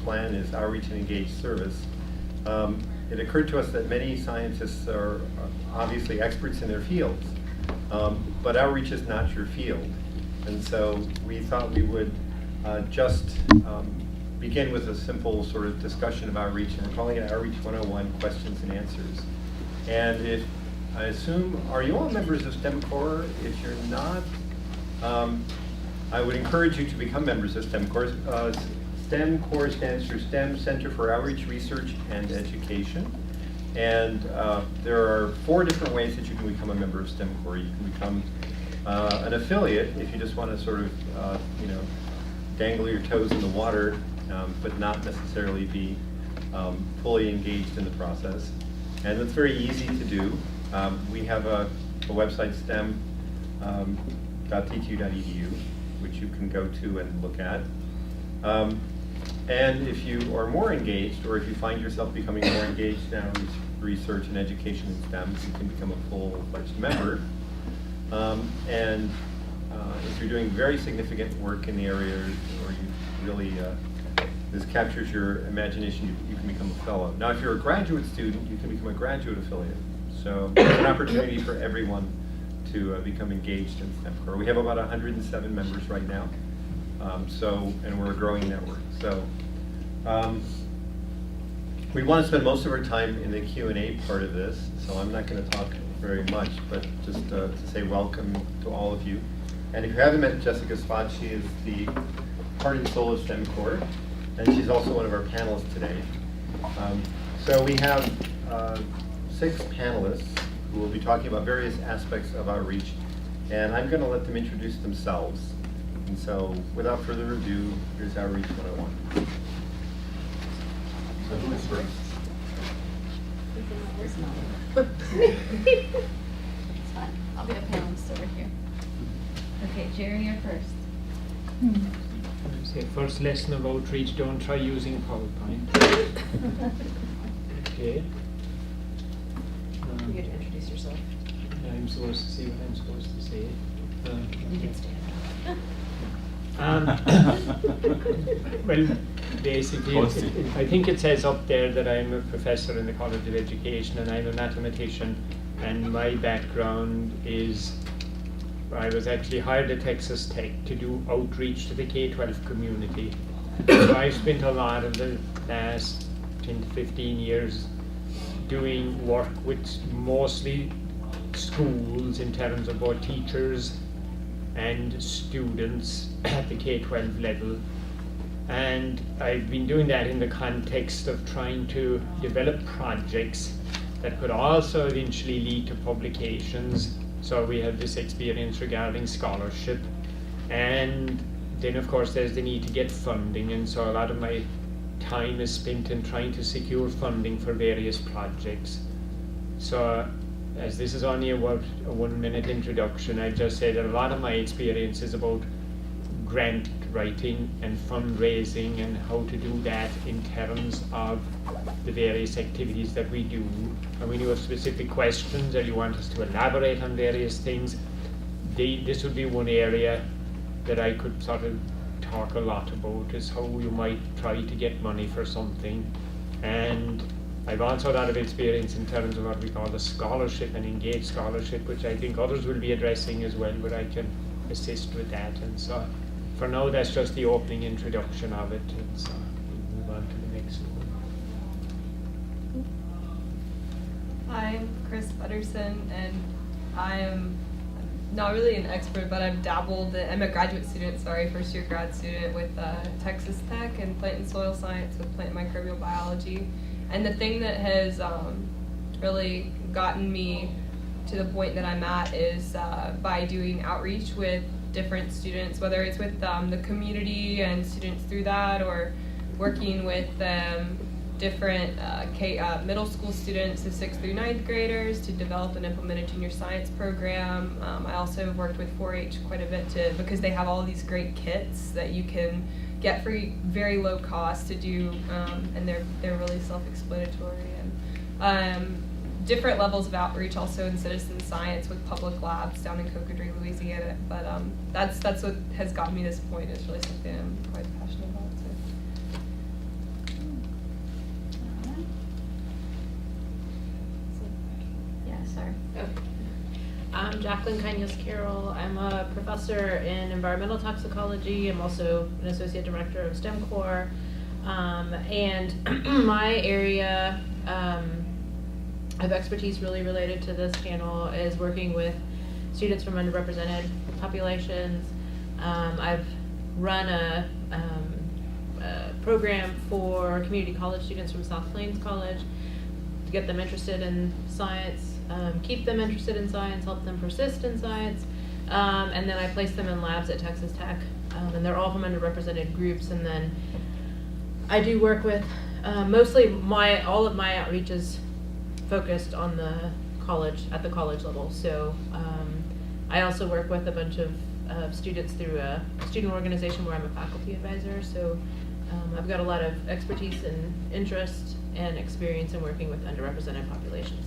plan is outreach and engaged service. It occurred to us that many scientists are obviously experts in their fields, but outreach is not your field. And so we thought we would just begin with a simple sort of discussion of outreach, and we're calling it Outreach 101 Questions and Answers. And if I assume, are you all members of STEM Corps? If you're not, I would encourage you to become members of STEM Corps. STEM Corps stands for STEM Center for Outreach, Research, and Education. And there are 4 different ways that you can become a member of STEM Corps. You can become an affiliate if you just want to sort of, dangle your toes in the water, but not necessarily be fully engaged in the process. And it's very easy to do. We have a website, stem.ttu.edu, which you can go to and look at. And if you are more engaged, or if you find yourself becoming more engaged now in research and education in STEM, you can become a full-fledged member. And if you're doing very significant work in the area, or you really, this captures your imagination, you can become a fellow. Now, if you're a graduate student, you can become a graduate affiliate. So it's an opportunity for everyone to become engaged in STEM Corps. We have about 107 members right now, and we're a growing network. So we want to spend most of our time in the Q&A part of this, so I'm not going to talk very much, but just to say welcome to all of you. And if you haven't met Jessica Spott, she is the heart and soul of STEM Corps, and she's also one of our panelists today. So we have 6 panelists who will be talking about various aspects of outreach, and I'm going to let them introduce themselves. And so, without further ado, here's Outreach 101. So who is first? It's fine. I'll be a panelist over here. Okay, Jerry, you're first. Say first lesson of outreach, don't try using PowerPoint. Okay. You get to introduce yourself. I'm supposed to see what I'm supposed to say. You can stand Well, basically, I think it says up there that I'm a professor in the College of Education and I'm a mathematician, and my background is I was actually hired at Texas Tech to do outreach to the K-12 community. So I've spent a lot of the last 10 to 15 years doing work with mostly schools in terms of both teachers and students at the K-12 level. And I've been doing that in the context of trying to develop projects that could also eventually lead to publications. So we have this experience regarding scholarship. And then of course there's the need to get funding, and so a lot of my time is spent in trying to secure funding for various projects. So as this is only a 1-minute introduction, I'd just say that a lot of my experience is about grant writing and fundraising and how to do that in terms of the various activities that we do. And when you have specific questions or you want us to elaborate on various things, this would be one area that I could sort of talk a lot about, is how you might try to get money for something. And I've also a lot of experience in terms of what we call the scholarship and engaged scholarship, which I think others will be addressing as well, but I can assist with that. And so for now, that's just the opening introduction of it, and so we'll move on to the next one. I'm Chris Butterson, and I am not really an expert, but I've dabbled. I'm a graduate student, first year grad student with Texas Tech in plant and soil science with plant microbial biology. And the thing that has really gotten me to the point that I'm at is by doing outreach with different students, whether it's with the community and students through that, or working with different middle school students, the 6th through 9th graders, to develop and implement a junior science program. I also have worked with 4-H quite a bit because they have all these great kits that you can get for very low cost to do, and they're really self-explanatory. And different levels of outreach also in citizen science with public labs down in Cocodrie, Louisiana. But that's what has gotten me to this point. It's really something I'm quite passionate about. sorry. Okay. I'm Jacqueline Cañas-Carroll. I'm a professor in environmental toxicology. I'm also an associate director of STEM Corps. And my area of expertise really related to this panel is working with students from underrepresented populations. I've run a program for community college students from South Plains College to get them interested in science, keep them interested in science, help them persist in science, and then I place them in labs at Texas Tech, and they're all from underrepresented groups. And then I do work with mostly all of my outreach is focused on the college at the college level. So I also work with a bunch of students through a student organization where I'm a faculty advisor. So I've got a lot of expertise and interest and experience in working with underrepresented populations.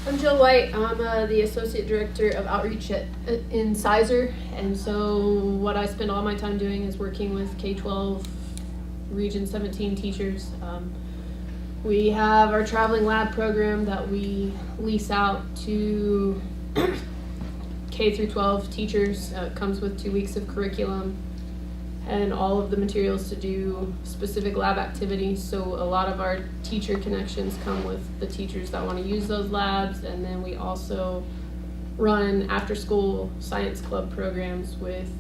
I'm Jill White. I'm the Associate Director of Outreach in Sizer, and so what I spend all my time doing is working with K-12 Region 17 teachers. We have our traveling lab program that we lease out to K through 12 teachers. It comes with 2 weeks of curriculum and all of the materials to do specific lab activities. So a lot of our teacher connections come with the teachers that want to use those labs. And then we also run after-school science club programs with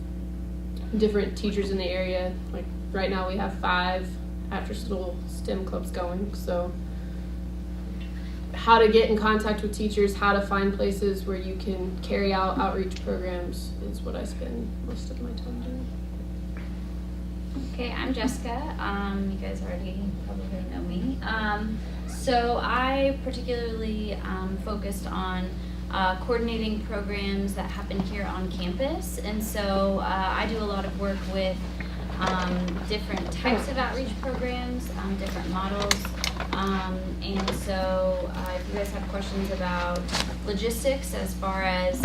different teachers in the area. Like right now we have 5 after-school STEM clubs going. So how to get in contact with teachers, how to find places where you can carry out outreach programs is what I spend most of my time doing. Okay, I'm Jessica. You guys already probably know me. So I particularly focused on coordinating programs that happen here on campus. And so I do a lot of work with different types of outreach programs, different models. And so if you guys have questions about logistics as far as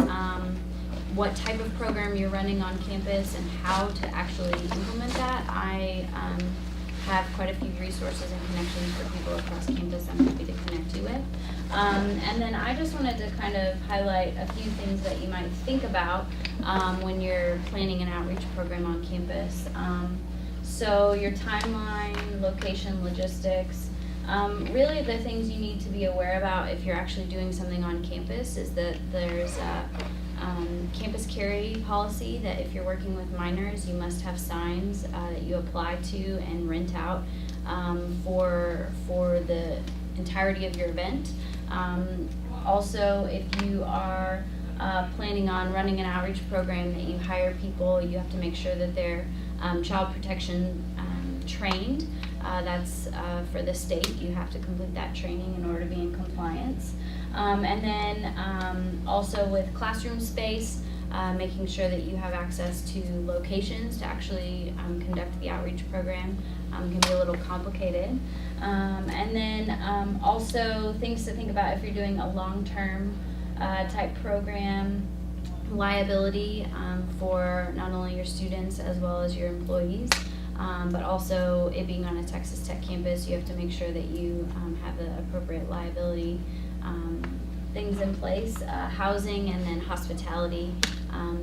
what type of program you're running on campus and how to actually implement that, I have quite a few resources and connections for people across campus I'm happy to connect you with. And then I just wanted to kind of highlight a few things that you might think about when you're planning an outreach program on campus. So your timeline, location, logistics. Really the things you need to be aware about if you're actually doing something on campus is that there's a campus carry policy that if you're working with minors, you must have signs that you apply to and rent out for the entirety of your event. Also, if you are planning on running an outreach program that you hire people, you have to make sure that they're child protection trained. That's for the state. You have to complete that training in order to be in compliance. And then also with classroom space, making sure that you have access to locations to actually conduct the outreach program can be a little complicated. And then also things to think about if you're doing a long-term type program, liability for not only your students as well as your employees. But also it being on a Texas Tech campus, you have to make sure that you have the appropriate liability things in place, housing and then hospitality.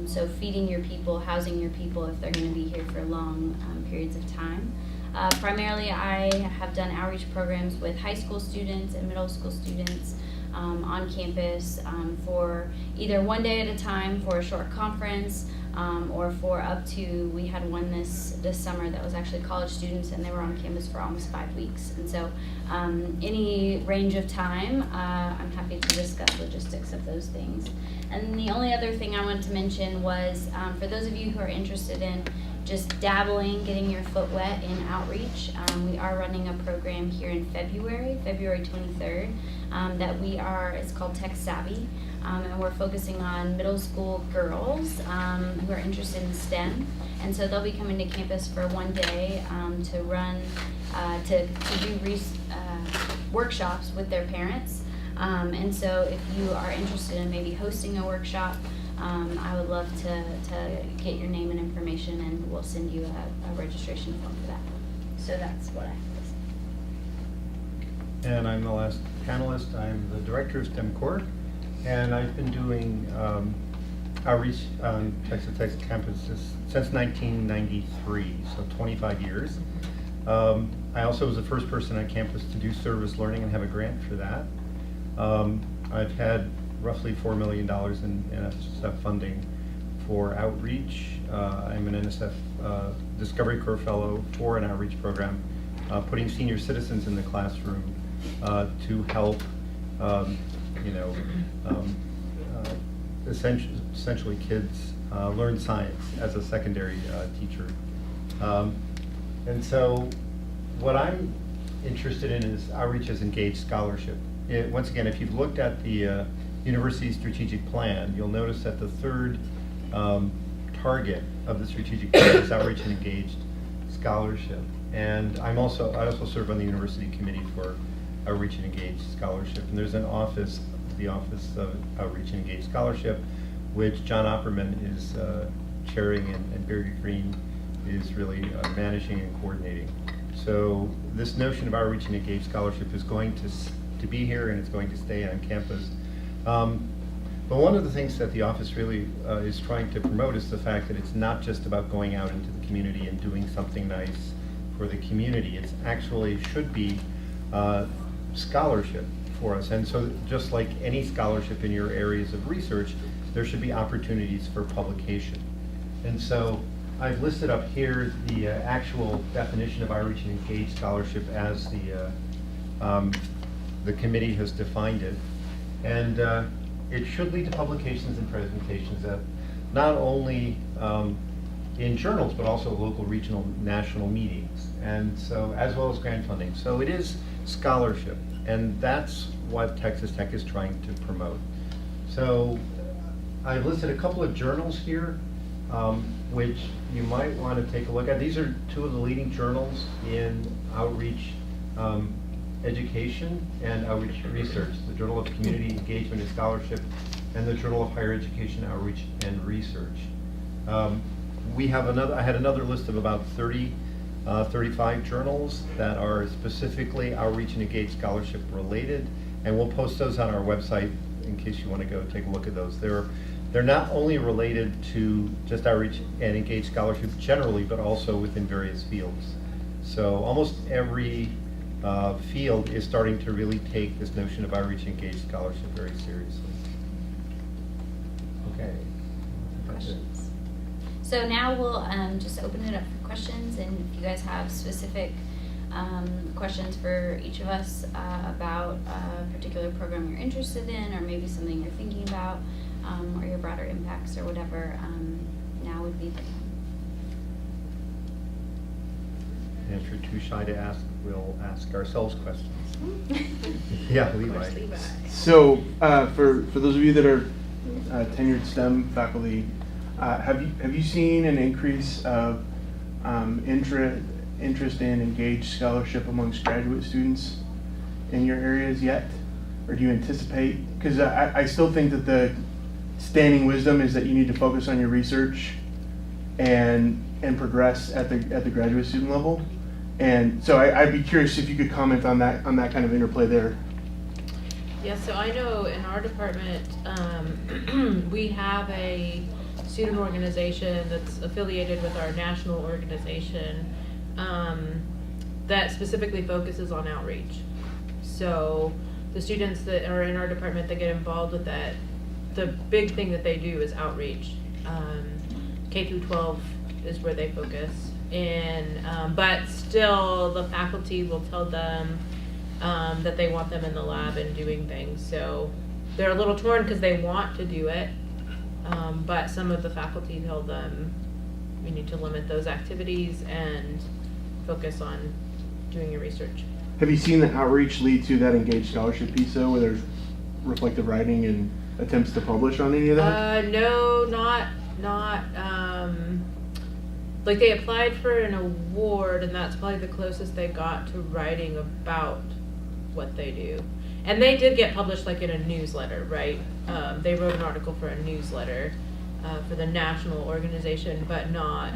So feeding your people, housing your people if they're going to be here for long periods of time. Primarily I have done outreach programs with high school students and middle school students on campus for either one day at a time for a short conference, or for up to, we had one this summer that was actually college students and they were on campus for almost 5 weeks. And so any range of time, I'm happy to discuss logistics of those things. And the only other thing I wanted to mention was for those of you who are interested in just dabbling, getting your foot wet in outreach, we are running a program here in February 23rd, it's called Tech Savvy. And we're focusing on middle school girls who are interested in STEM. And so they'll be coming to campus for one day to run, to do workshops with their parents. And so if you are interested in maybe hosting a workshop, I would love to get your name and information, and we'll send you a registration form for that. So that's what I have to say. and I'm the last panelist. I'm the director of STEM Core, and I've been doing outreach on Texas Tech's campuses since 1993, so 25 years. I also was the first person on campus to do service learning and have a grant for that. I've had roughly $4 million in NSF funding for outreach. I'm an NSF Discovery Corps Fellow for an outreach program, putting senior citizens in the classroom to help, essentially kids learn science as a secondary teacher. And so what I'm interested in is outreach as engaged scholarship. Once again, if you've looked at the university strategic plan, you'll notice that the third target of the strategic plan is outreach and engaged scholarship. And I also serve on the university committee for outreach and engaged scholarship. And there's an office, the Office of Outreach and Engaged Scholarship, which John Opperman is chairing and Barry Green is really managing and coordinating. So this notion of outreach and engaged scholarship is going to be here, and it's going to stay on campus. But one of the things that the office really is trying to promote is the fact that it's not just about going out into the community and doing something nice for the community. It's actually should be scholarship for us. And so just like any scholarship in your areas of research, there should be opportunities for publication. And so I've listed up here the actual definition of outreach and engaged scholarship as the committee has defined it. And it should lead to publications and presentations that not only in journals, but also local, regional, national meetings, and so as well as grant funding. So it is scholarship, and that's what Texas Tech is trying to promote. So I've listed a couple of journals here, which you might want to take a look at. These are two of the leading journals in outreach education and outreach research, the Journal of Community Engagement and Scholarship and the Journal of Higher Education Outreach and Research. I had another list of about 35 journals that are specifically outreach and engaged scholarship related, and we'll post those on our website in case you want to go take a look at those. They're not only related to just outreach and engaged scholarship generally, but also within various fields. So almost every field is starting to really take this notion of outreach and engaged scholarship very seriously. Okay. Questions? So now we'll just open it up for questions, and if you guys have specific questions for each of us about a particular program you're interested in, or maybe something you're thinking about, or your broader impacts or whatever, now would be the time. And if you're too shy to ask, we'll ask ourselves questions. Yeah, Levi. So, for those of you that are tenured STEM faculty, have you seen an increase of interest in engaged scholarship amongst graduate students in your areas yet, or do you anticipate? Because I still think that the standing wisdom is that you need to focus on your research and progress at the graduate student level. And so I'd be curious if you could comment on that kind of interplay there. Yeah, so I know in our department, we have a student organization that's affiliated with our national organization that specifically focuses on outreach. So the students that are in our department that get involved with that, the big thing that they do is outreach. K through 12 is where they focus. But still the faculty will tell them that they want them in the lab and doing things. So they're a little torn because they want to do it, but some of the faculty tell them we need to limit those activities and focus on doing your research. Have you seen the outreach lead to that engaged scholarship piece though, where there's reflective writing and attempts to publish on any of that? No, not like they applied for an award, and that's probably the closest they got to writing about what they do. And they did get published like in a newsletter, right? They wrote an article for a newsletter for the national organization, but not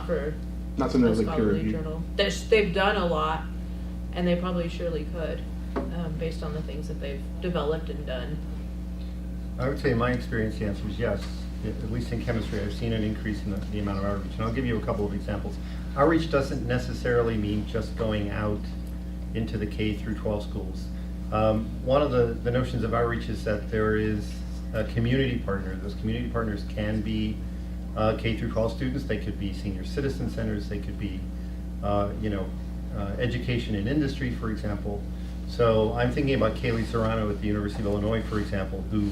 for Not something that was a like peer scholarly reviewed. journal. They've done a lot, and they probably surely could, based on the things that they've developed and done. I would say in my experience, the answer is yes. At least in chemistry, I've seen an increase in the amount of outreach. And I'll give you a couple of examples. Outreach doesn't necessarily mean just going out into the K through 12 schools. One of the notions of outreach is that there is a community partner. Those community partners can be K through 12 students. They could be senior citizen centers. They could be, education in industry, for example. So I'm thinking about Kaylee Serrano at the University of Illinois, for example, who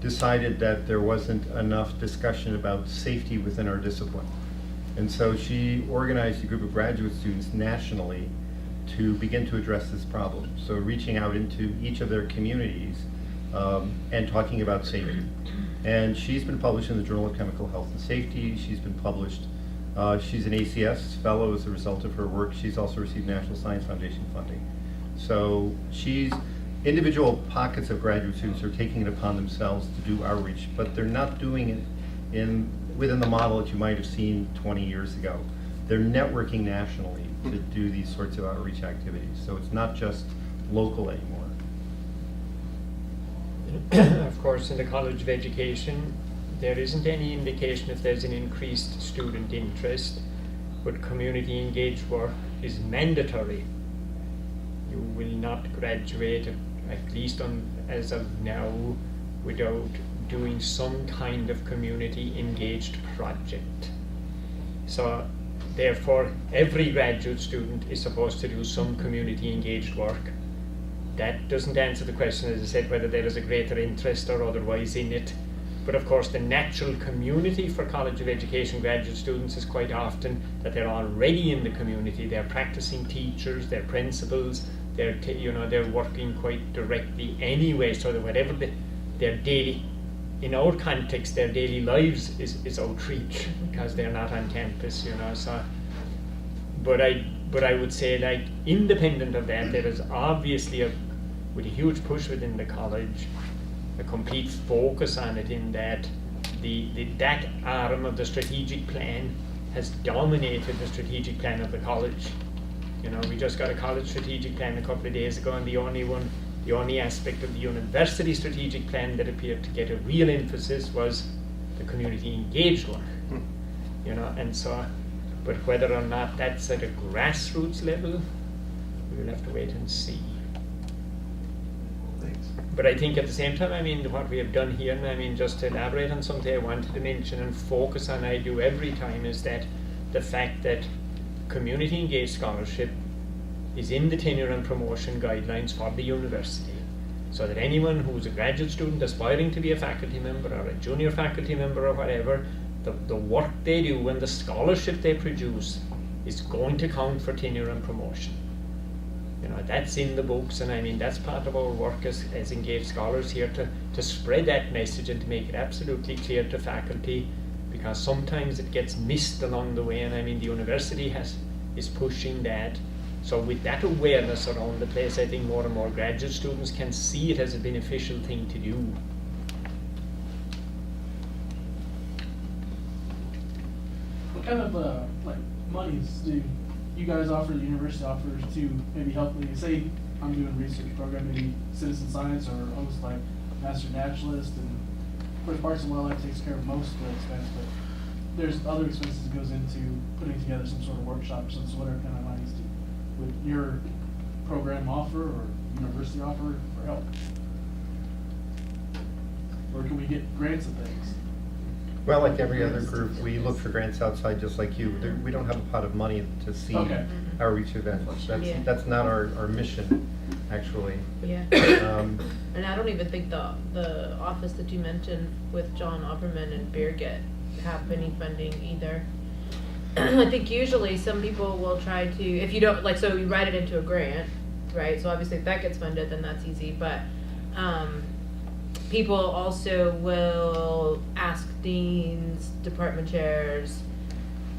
decided that there wasn't enough discussion about safety within our discipline. And so she organized a group of graduate students nationally to begin to address this problem. So reaching out into each of their communities and talking about safety. And she's been published in the Journal of Chemical Health and Safety. She's been published, she's an ACS fellow as a result of her work. She's also received National Science Foundation funding. So individual pockets of graduate students are taking it upon themselves to do outreach, but they're not doing it within the model that you might have seen 20 years ago. They're networking nationally to do these sorts of outreach activities. So it's not just local anymore. Of course, in the College of Education, there isn't any indication if there's an increased student interest, but community engaged work is mandatory. You will not graduate, at least as of now, without doing some kind of community engaged project. So therefore, every graduate student is supposed to do some community engaged work. That doesn't answer the question, as I said, whether there is a greater interest or otherwise in it. But of course, the natural community for College of Education graduate students is quite often that they're already in the community. They're practicing teachers, they're principals, they're working quite directly anyway, so that whatever their daily, in our context, their daily lives is outreach because they're not on campus, So, but I would say, like, independent of that, there is obviously with a huge push within the college, a complete focus on it, in that that arm of the strategic plan has dominated the strategic plan of the college. We just got a college strategic plan a couple of days ago, and the only aspect of the university strategic plan that appeared to get a real emphasis was the community engaged one. And so, but whether or not that's at a grassroots level, we'll have to wait and see. Thanks. But I think at the same time, what we have done here, and just to elaborate on something I wanted to mention and focus on, I do every time, is that the fact that community engaged scholarship is in the tenure and promotion guidelines for the university, so that anyone who's a graduate student aspiring to be a faculty member or a junior faculty member or whatever, the work they do and the scholarship they produce is going to count for tenure and promotion. That's in the books, and that's part of our work as engaged scholars here, to spread that message and to make it absolutely clear to faculty, because sometimes it gets missed along the way, and the university is pushing that. So with that awareness around the place, I think more and more graduate students can see it as a beneficial thing to do. What kind of monies do you guys offer, the university offers, to maybe help me? Say I'm doing a research program, maybe citizen science or almost like master naturalist, and of course Parks and Wildlife takes care of most of the expense, but there's other expenses that goes into putting together some sort of workshop or something. So what kind of monies would your program offer or university offer for help? Or can we get grants and things? Well, like every other group, we look for grants outside, just like you. We don't have a pot of money to seed Okay. outreach events. That's not our mission, actually. Yeah. And I don't even think the office that you mentioned with John Oberman and Birgit have any funding either. I think usually some people will try to, if you don't, so you write it into a grant, right? So obviously if that gets funded, then that's easy, but people also will ask deans, department chairs,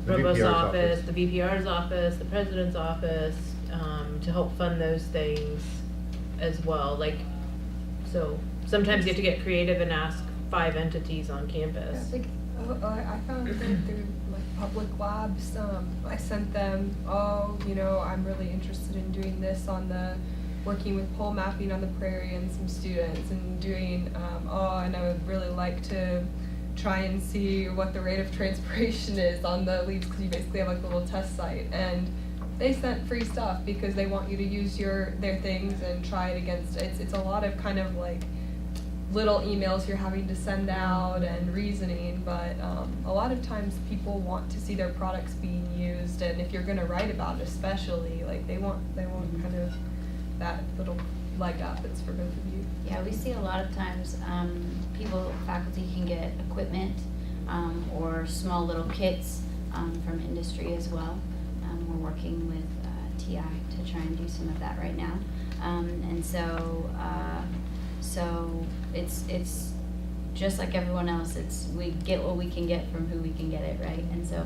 The provost's VPR's office, office. the VPR's office, the president's office, to help fund those things as well. So sometimes you have to get creative and ask 5 entities on campus. I found that through public labs. I sent them, oh, you know, I'm really interested in doing this on the, working with pole mapping on the prairie and some students, and doing, and I would really like to try and see what the rate of transpiration is on the leaves, because you basically have like a little test site. And they sent free stuff because they want you to use their things and try it against, it's a lot of kind of like little emails you're having to send out and reasoning, but a lot of times people want to see their products being used, and if you're going to write about it especially, like they want kind of that little leg up. It's for both of you. Yeah, we see a lot of times faculty can get equipment or small little kits from industry as well. We're working with TI to try and do some of that right now, and so it's just like everyone else. We get what we can get from who we can get it, right? And so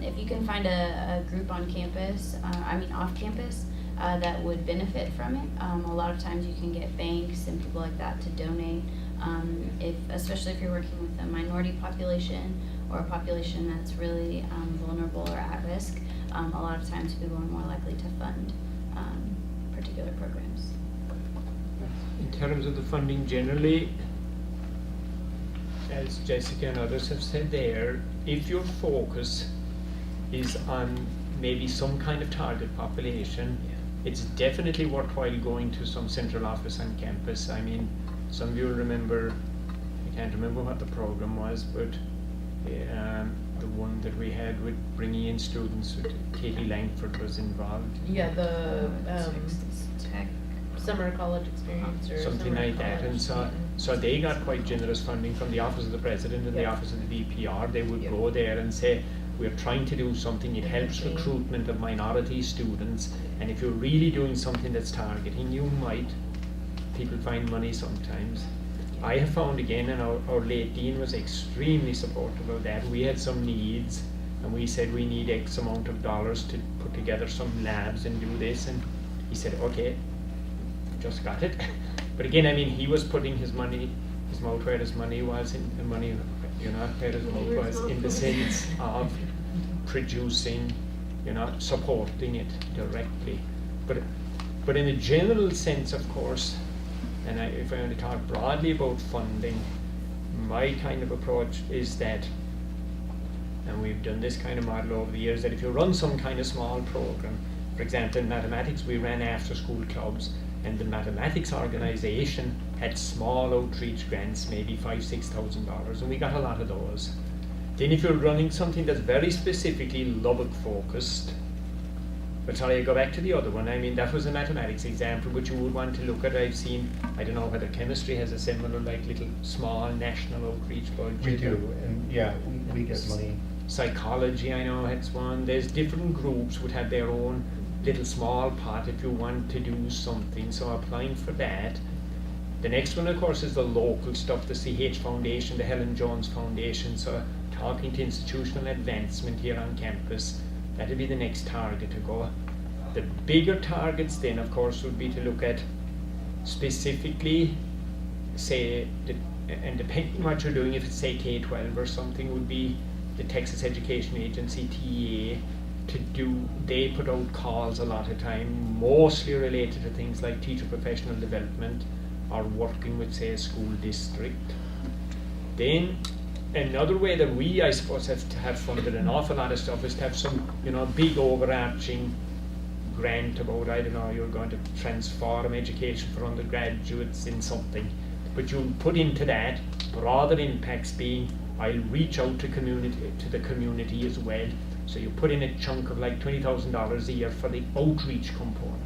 if you can find a group on campus, off campus, that would benefit from it. A lot of times you can get banks and people like that to donate, especially if you're working with a minority population or a population that's really vulnerable or at risk. A lot of times people are more likely to fund particular programs. In terms of the funding generally, as Jessica and others have said there, if your focus is on maybe some kind of target population, it's definitely worthwhile going to some central office on campus. I mean, some of you will remember, I can't remember what the program was, but the one that we had with bringing in students, with Katie Langford was involved. Yeah, the Tech. summer college experience or something summer like that, college. and so they got quite generous funding from the Office of the President and the Yeah. Office of the VPR. They would Yeah. go there and say, we're trying to do something, it helps recruitment of minority students, and if you're really doing something that's targeting, people find money sometimes. I have found again, and our late dean was extremely supportive of that. We had some needs, and we said we need X amount of dollars to put together some labs and do this, and he said, okay, just got it. But again, I mean, he was putting his mouth where his money was, where his mouth was, in the sense of producing, supporting it directly. But in a general sense, of course, and if I want to talk broadly about funding, my kind of approach is that, and we've done this kind of model over the years, that if you run some kind of small program, for example, in mathematics, we ran after-school clubs, and the mathematics organization had small outreach grants, maybe $5,000–6,000, and we got a lot of those. Then if you're running something that's very specifically Lubbock focused, but sorry, I go back to the other one. I mean, that was a mathematics example, but you would want to look at, I don't know whether chemistry has a similar, like, little small national outreach budget. We do, and yeah, we get money. Psychology, I know, has one. There's different groups would have their own little small pot if you want to do something, so applying for that. The next one, of course, is the local stuff, the CH Foundation, the Helen Jones Foundation, so talking to institutional advancement here on campus. That'll be the next target to go. The bigger targets then, of course, would be to look at specifically, say, and depending what you're doing, if it's say K-12 or something, would be the Texas Education Agency, TEA, they put out calls a lot of time, mostly related to things like teacher professional development or working with, say, a school district. Then another way that we, I suppose, have funded an awful lot of stuff is to have some, big overarching grant about, I don't know, you're going to transform education for undergraduates in something. But you'll put into that broader impacts being, I'll reach out to the community as well. So you put in a chunk of like $20,000 a year for the outreach component.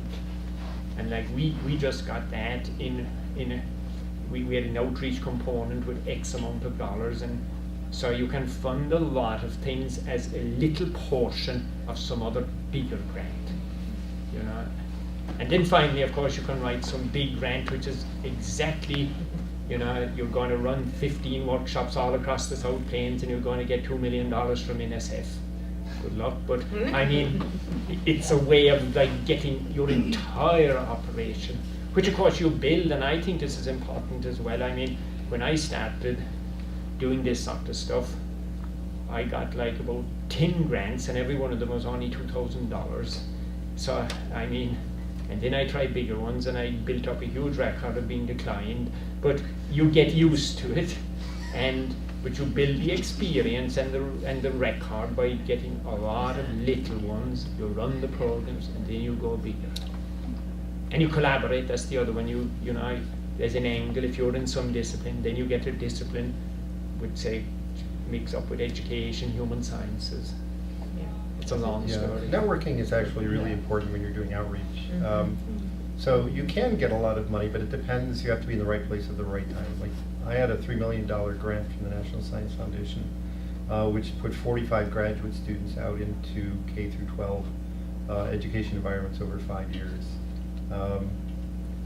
And like we just got that we had an outreach component with X amount of dollars, and so you can fund a lot of things as a little portion of some other bigger grant, And then finally, of course, you can write some big grant, which is exactly, you're going to run 15 workshops all across the South Plains, and you're going to get $2 million from NSF. Good luck, but I mean, it's a way of like getting your entire operation, which of course you build, and I think this is important as well. I mean, when I started doing this sort of stuff, I got like about 10 grants, and every one of them was only $2,000. So, I mean, and then I tried bigger ones, and I built up a huge record of being declined. But you get used to it, but you build the experience and the record by getting a lot of little ones. You run the programs, and then you go bigger. And you collaborate. That's the other one. You know, there's an angle. If you're in some discipline, then you get a discipline with, say, mix up with education, human sciences. It's a long story. Networking is actually really important when you're doing outreach. So you can get a lot of money, but it depends. You have to be in the right place at the right time. Like, I had a $3 million grant from the National Science Foundation, which put 45 graduate students out into K through 12 education environments over 5 years.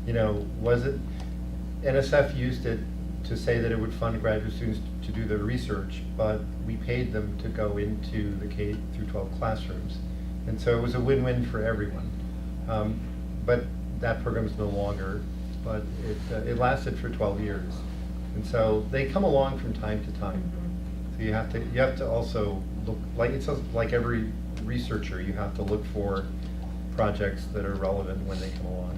You know, NSF used it to say that it would fund graduate students to do their research, but we paid them to go into the K through 12 classrooms. And so it was a win-win for everyone. But that program is no longer, but it lasted for 12 years. And so they come along from time to time. So you have to also look, it's like every researcher, you have to look for projects that are relevant when they come along.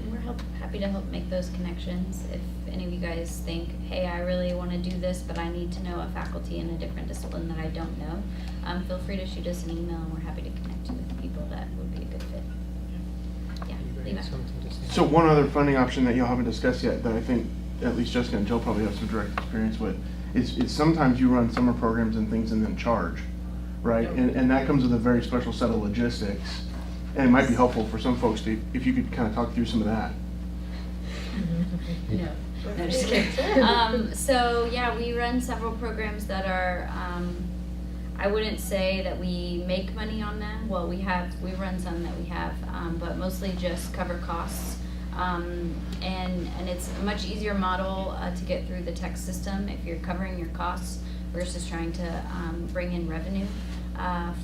And we're happy to help make those connections. If any of you guys think, hey, I really want to do this, but I need to know a faculty in a different discipline that I don't know, feel free to shoot us an email, and we're happy to connect you with people that would be a good fit. Yeah, Levi. So one other funding option that y'all haven't discussed yet that I think at least Jessica and Joe probably have some direct experience with is sometimes you run summer programs and things and then charge, right? And that comes with a very special set of logistics. And it might be helpful for some folks if you could kind of talk through some of that. No, just kidding. So yeah, we run several programs that are, I wouldn't say that we make money on them. Well, we run some that we have, but mostly just cover costs. And it's a much easier model to get through the tech system if you're covering your costs versus trying to bring in revenue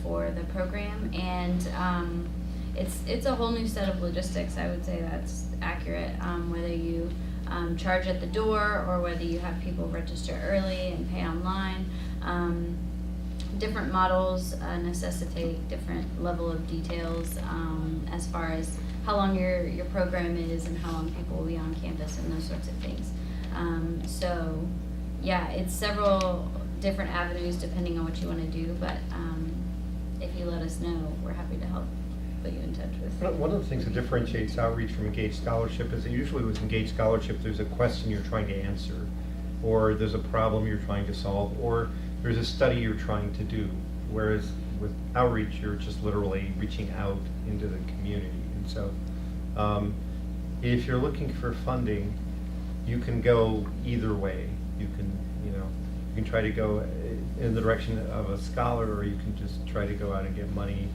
for the program. And it's a whole new set of logistics. I would say that's accurate. Whether you charge at the door or whether you have people register early and pay online. Different models necessitate different level of details as far as how long your program is and how long people will be on campus and those sorts of things. So yeah, it's several different avenues depending on what you want to do, but if you let us know, we're happy to help put you in touch with. One of the things that differentiates outreach from engaged scholarship is that usually with engaged scholarship there's a question you're trying to answer, or there's a problem you're trying to solve, or there's a study you're trying to do, whereas with outreach you're just literally reaching out into the community. And so if you're looking for funding, you can go either way. You can try to go in the direction of a scholar, or you can just try to go out and get money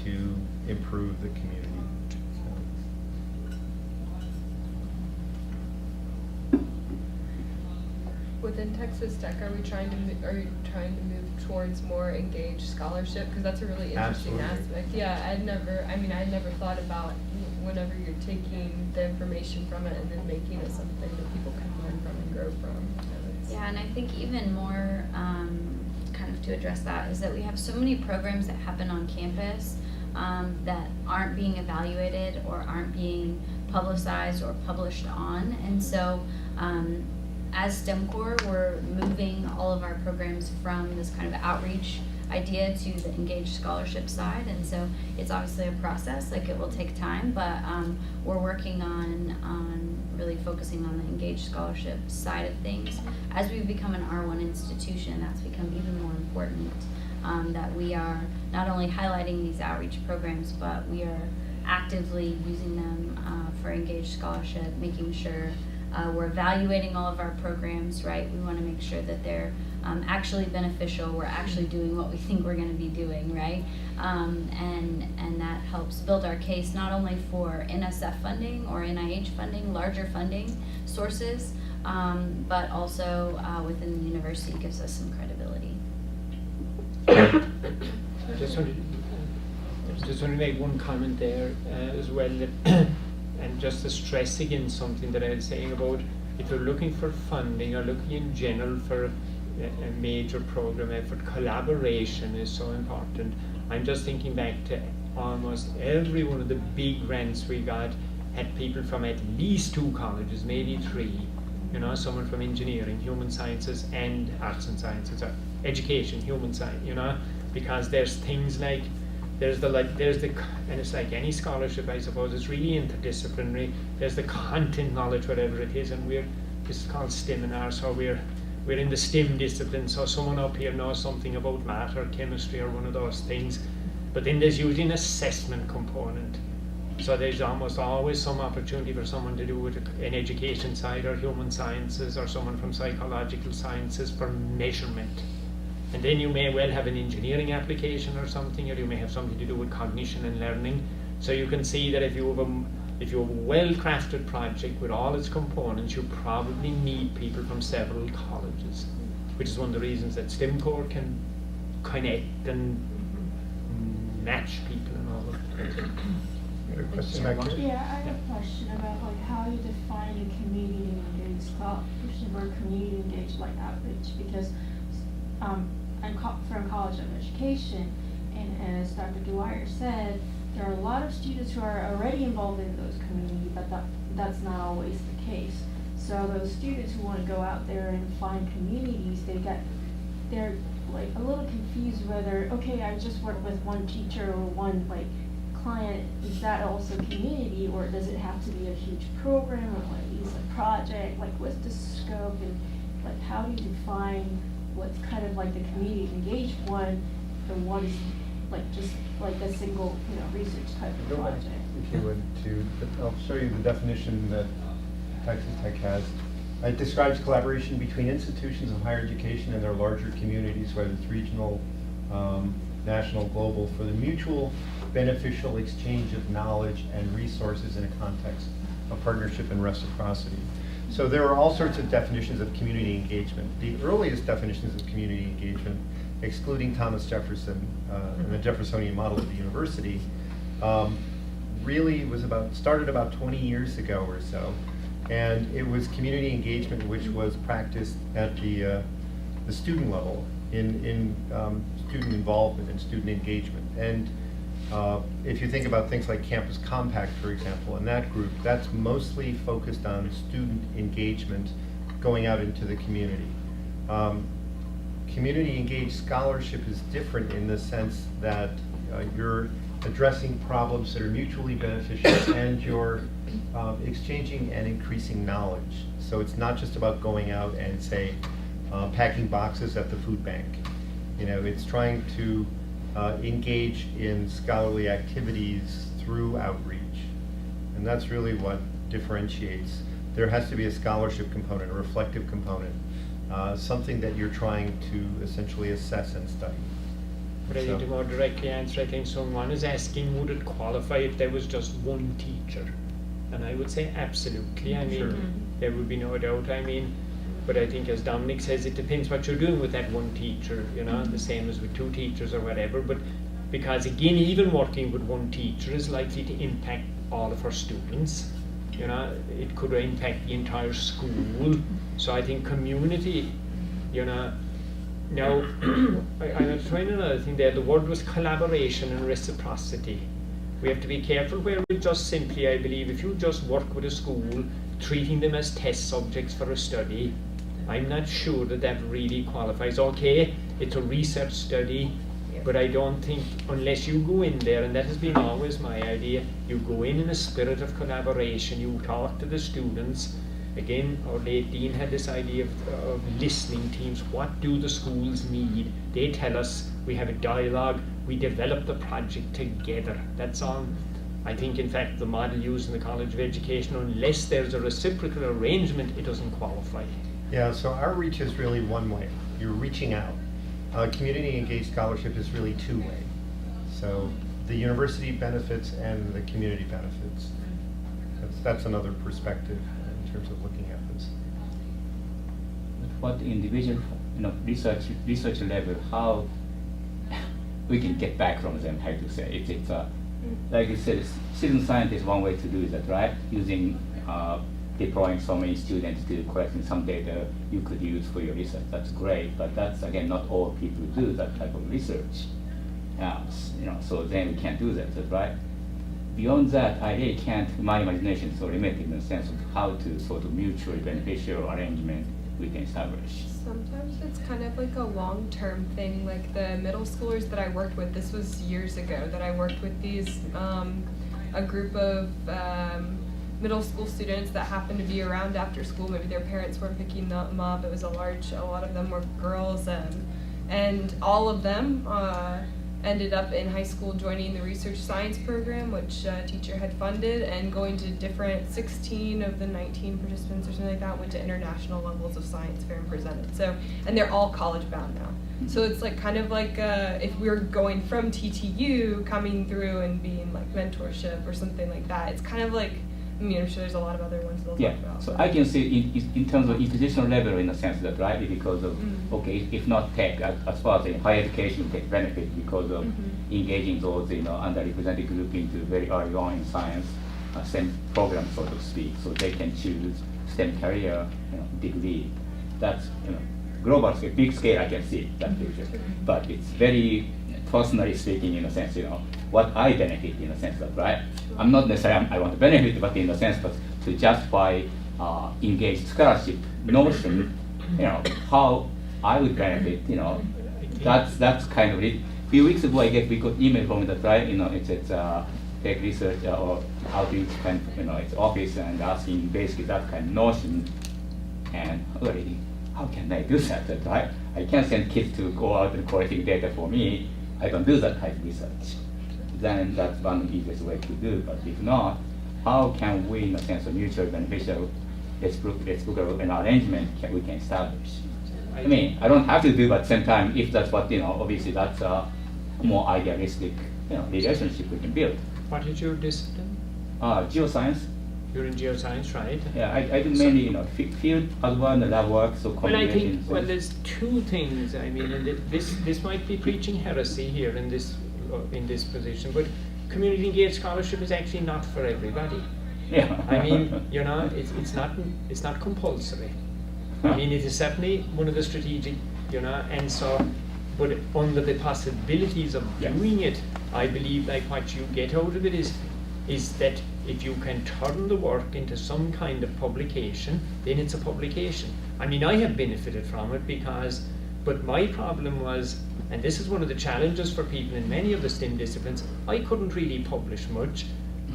to improve the community. Within Texas Tech, are you trying to move towards more engaged scholarship? Because that's a really interesting Absolutely. aspect. Yeah, I'd never thought about whenever you're taking the information from it and then making it something that people can learn from and grow from. Yeah, and I think even more kind of to address that is that we have so many programs that happen on campus that aren't being evaluated or aren't being publicized or published on. And so as STEM Corps, we're moving all of our programs from this kind of outreach idea to the engaged scholarship side. And so it's obviously a process, like it will take time, but we're working on really focusing on the engaged scholarship side of things. As we've become an R1 institution, that's become even more important, that we are not only highlighting these outreach programs, but we are actively using them for engaged scholarship, making sure we're evaluating all of our programs, right? We want to make sure that they're actually beneficial. We're actually doing what we think we're going to be doing, right? And that helps build our case not only for NSF funding or NIH funding, larger funding sources, but also within the university gives us some credibility. Just want to make one comment there as well, that and just to stress again something that I was saying about if you're looking for funding or looking in general for a major program effort. Collaboration is so important. I'm just thinking back to almost every one of the big grants we got had people from at least 2 colleges, maybe 3. You know, someone from engineering, human sciences, and arts and sciences, or education, human science. You know, because there's things like there's the and it's like any scholarship, I suppose. It's really interdisciplinary. There's the content knowledge, whatever it is, and this is called STEMinar, so we're in the STEM discipline. So someone up here knows something about math or chemistry or one of those things. But then there's usually an assessment component. So there's almost always some opportunity for someone to do with an education side or human sciences, or someone from psychological sciences for measurement. And then you may well have an engineering application or something, or you may have something to do with cognition and learning. So you can see that if you have a well-crafted project with all its components, you probably need people from several colleges, which is one of the reasons that STEMcore can connect and match people and all of that. Got a question back here? Yeah, I have a question about like how you define a community engaged scholarship or community engaged like outreach, because I'm from College of Education, and as Dr. Dwyer said, there are a lot of students who are already involved in those communities, but that's not always the case. So those students who want to go out there and find communities, they're like a little confused whether, okay, I just work with one teacher or one like client, is that also community, or does it have to be a huge program, or like is a project, like what's the scope, and like how do you define what's kind of like the community engaged one, and what is like just like a single, research type of project? If you would, I'll show you the definition that Texas Tech has. It describes collaboration between institutions of higher education and their larger communities, whether it's regional, national, global, for the mutual beneficial exchange of knowledge and resources in a context of partnership and reciprocity. So there are all sorts of definitions of community engagement. The earliest definitions of community engagement, excluding Thomas Jefferson and the Jeffersonian model of the university, really started about 20 years ago or so. And it was community engagement which was practiced at the student level in student involvement and student engagement. And if you think about things like Campus Compact, for example, in that group, that's mostly focused on student engagement going out into the community. Community engaged scholarship is different in the sense that you're addressing problems that are mutually beneficial and you're exchanging and increasing knowledge. So it's not just about going out and, say, packing boxes at the food bank. It's trying to engage in scholarly activities through outreach. And that's really what differentiates. There has to be a scholarship component, a reflective component, something that you're trying to essentially assess and study. But I think to more directly answer, I think someone is asking, would it qualify if there was just one teacher? And I would say absolutely. I mean, Sure. There would be no doubt. But I think, as Dominic says, it depends what you're doing with that one teacher, the same as with 2 teachers or whatever. But because, again, even working with one teacher is likely to impact all of her students. It could impact the entire school. So I think community, Now, I'm trying another thing there. The word was collaboration and reciprocity. We have to be careful where we just simply, I believe, if you just work with a school, treating them as test subjects for a study, I'm not sure that really qualifies. Okay, it's a research study, but I don't think, unless you go in there, and that has been always my idea, you go in a spirit of collaboration, you talk to the students. Again, our late dean had this idea of listening teams. What do the schools need? They tell us, we have a dialogue, we develop the project together. That's all. I think, in fact, the model used in the College of Education, unless there's a reciprocal arrangement, it doesn't qualify. Yeah, so our reach is really one way. You're reaching out. Community engaged scholarship is really 2-way. So the university benefits and the community benefits. That's another perspective in terms of looking at this. What individual, research level, how we can get back from them, how to say it's like you said, citizen science is one way to do that, right? Using deploying so many students to collecting some data you could use for your research. That's great, but that's again not all people do that type of research. So then we can't do that, right? Beyond that, I really can't. My imagination is so limited in the sense of how to sort of mutually beneficial arrangement we can establish. Sometimes it's kind of like a long-term thing, like the middle schoolers that I worked with, this was years ago, that I worked with these, a group of middle school students that happened to be around after school. Maybe their parents weren't picking them up. It was a lot of them were girls, and all of them ended up in high school joining the research science program, which a teacher had funded, and going to 16 of the 19 participants or something like that went to international levels of science fair and presented. So, and they're all college bound now. So it's like kind of like if we were going from TTU coming through and being like mentorship or something like that. It's kind of like, I mean, I'm sure there's a lot of other ones they'll Yeah, talk about. so but- I can see in terms of institutional level in the sense that, right, because of, okay, if not tech, as far as in higher education, tech benefit because of engaging those, underrepresented group into very early on in science, STEM program, so to speak, so they can choose STEM career, degree. That's, global scale, big scale, I can see that picture. But it's very personally speaking, in a sense, what I benefit in a sense that, right? I'm not necessarily I want to benefit, but in a sense, but to justify engaged scholarship notion, how I would benefit, that's kind of it. A few weeks ago, I guess we got email from that, right? It's tech research or outreach kind of, its office and asking basically that kind of notion. And already, how can I do that, right? I can't send kids to go out and collecting data for me. I don't do that type of research. Then that's one of the easiest way to do. But if not, how can we, in a sense of mutually beneficial reciprocal arrangement we can establish? I mean, I don't have to do, but at the same time, if that's what, obviously that's a more idealistic, relationship we can build. What is your discipline? Geoscience. You're in geoscience, right? Yeah, I do mainly, field as well and lab work, so Well, I think, combinations. there's two things. I mean, and this might be preaching heresy here in this position, but community engaged scholarship is actually not for everybody. Yeah. I mean, it's not compulsory. I mean, it is certainly one of the strategic, and so, but under the possibilities of doing it, I believe like what you get out of it is that if you can turn the work into some kind of publication, then it's a publication. I mean, I have benefited from it but my problem was, and this is one of the challenges for people in many of the STEM disciplines, I couldn't really publish much,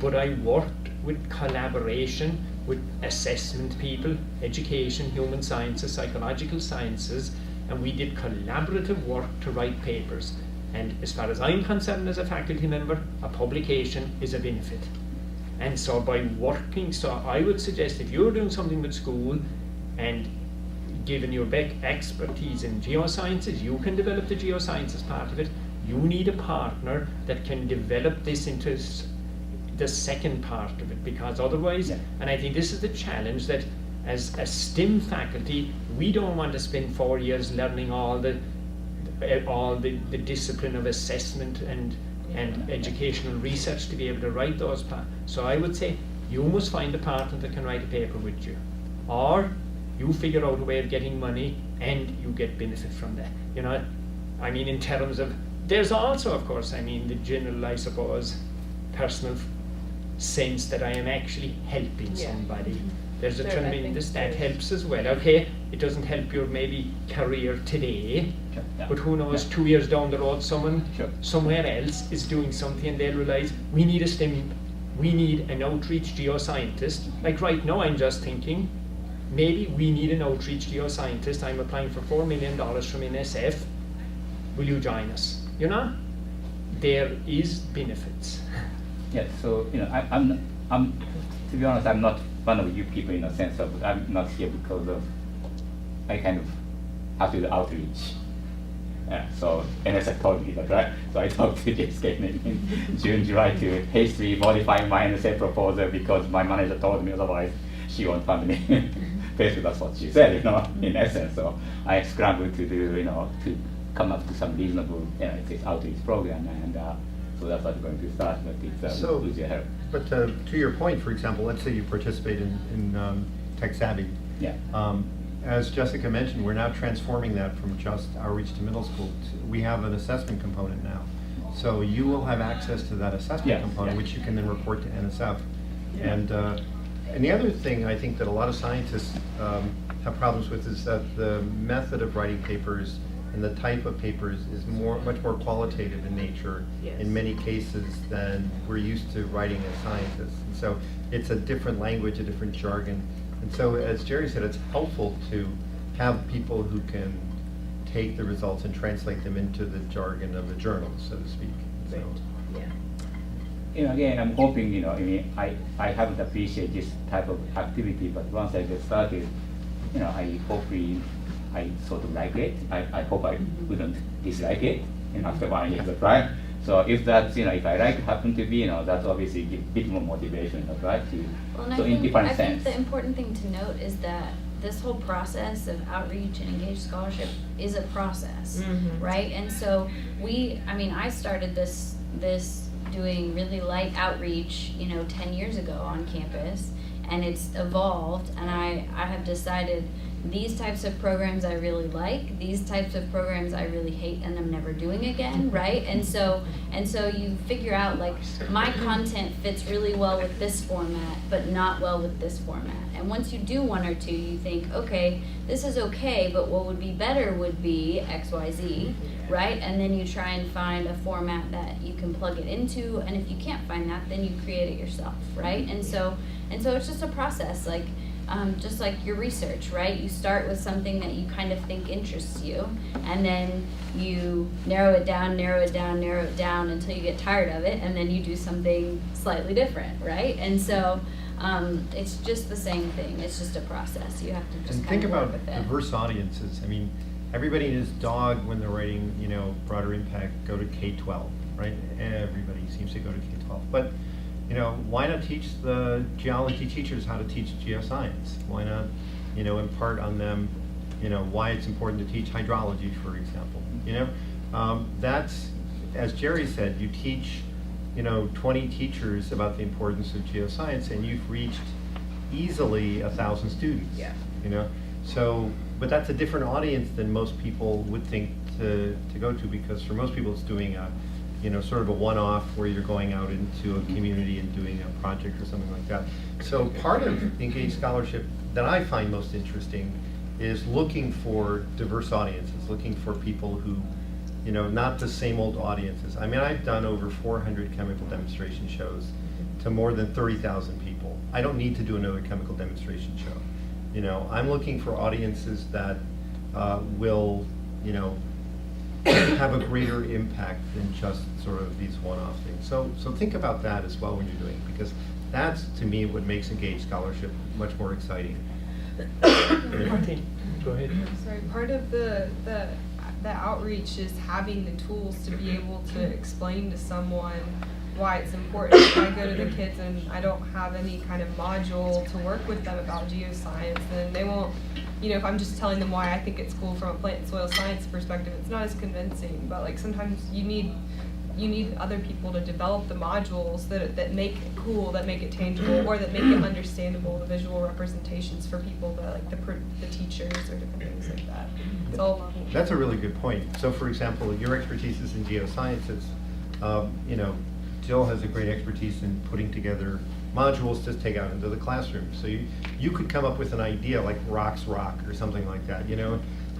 but I worked with collaboration with assessment people, education, human sciences, psychological sciences, and we did collaborative work to write papers. And as far as I'm concerned as a faculty member, a publication is a benefit. And so by working, so I would suggest if you're doing something with school and given your expertise in geosciences, you can develop the geosciences part of it. You need a partner that can develop this into the second part of it, because otherwise, and I think this is the challenge, that as a STEM faculty, we don't want to spend 4 years learning all the discipline of assessment and educational research to be able to write those parts. So I would say you must find a partner that can write a paper with you, or you figure out a way of getting money and you get benefit from that. I mean, in terms of, there's also, of course, I mean, the general, I suppose, personal sense that I am actually helping somebody. There's a Sure, I think tremendous, that so. helps as well. Okay, it doesn't help your maybe career today, but who knows, 2 years down the road, someone somewhere else is doing something and they'll realize we need a STEM, we need an outreach geoscientist. Like right now, I'm just thinking, maybe we need an outreach geoscientist. I'm applying for $4 million from NSF. Will you join us? There is benefits. Yeah, so I'm to be honest, I'm not one of you people in a sense of I'm not here because of I kind of have to do outreach. Yeah, so NSF told me that, right? So I talked to JSK in June, July to hastily modify my NSF proposal because my manager told me otherwise she won't fund me. Basically, that's what she said, in essence. So I scrambled to do, to come up with some reasonable, it's outreach program, and so so that's what's going to start, but it's So- with your help. But to your point, for example, let's say you participate in Tech Savvy. Yeah. As Jessica mentioned, we're now transforming that from just outreach to middle school. We have an assessment component now. So you will have access to that assessment Yes, component, yes. which you can then report to NSF. And the other thing I think that a lot of scientists have problems with is that the method of writing papers and the type of papers is much more qualitative in nature Yes. in many cases than we're used to writing as scientists. And so it's a different language, a different jargon. And so, as Jerry said, it's helpful to have people who can take the results and translate them into the jargon of a journal, so to speak. So, Yeah. Again, I'm hoping, I haven't appreciated this type of activity, but once I get started, I hopefully I sort of like it. I hope I wouldn't dislike it, after 1 year of try. So if that's, if I like happen to be, that's obviously give a bit more motivation, right? Well, and So in I different think sense. the important thing to note is that this whole process of outreach and engaged scholarship is a process, Mhm. right? And so I started this doing really light outreach, 10 years ago on campus, and it's evolved, and I have decided these types of programs I really like, these types of programs I really hate and I'm never doing again, right? And so you figure out, like, my content fits really well with this format, but not well with this format. And once you do one or two, you think, okay, this is okay, but what would be better would be XYZ, right? And then you try and find a format that you can plug it into, and if you can't find that, then you create it yourself, right? And so it's just a process, like, just like your research, right? You start with something that you kind of think interests you, and then you narrow it down until you get tired of it, and then you do something slightly different, right? And so it's just the same thing. It's just a process. You have to just and kind think of work about with it. diverse audiences. I mean, everybody and his dog, when they're writing, broader impact, go to K-12, right? Everybody seems to go to K-12. But, why not teach the geology teachers how to teach geoscience? Why not, impart on them, why it's important to teach hydrology, for example? That's, as Jerry said, you teach, 20 teachers about the importance of geoscience, and you've reached easily 1,000 students. Yeah. So, but that's a different audience than most people would think to go to, because for most people it's doing a, sort of a one-off where you're going out into a community and doing a project or something like that. So part of engaged scholarship that I find most interesting is looking for diverse audiences, looking for people who, not the same old audiences. I mean, I've done over 400 chemical demonstration shows to more than 30,000 people. I don't need to do another chemical demonstration show. I'm looking for audiences that will, have a greater impact than just sort of these one-off things. So think about that as well when you're doing it, because that's, to me, what makes engaged scholarship much more exciting. Martin, go ahead. Sorry, part of the outreach is having the tools to be able to explain to someone why it's important. If I go to the kids and I don't have any kind of module to work with them about geoscience, then they won't, if I'm just telling them why I think it's cool from a plant and soil science perspective, it's not as convincing. But like sometimes you need other people to develop the modules that make it cool, that make it tangible, or that make it understandable, the visual representations for people, like the teachers or different things like that. It's all level. That's a really good point. So for example, your expertise is in geosciences. Jill has a great expertise in putting together modules to take out into the classroom. So you could come up with an idea like rocks rock or something like that,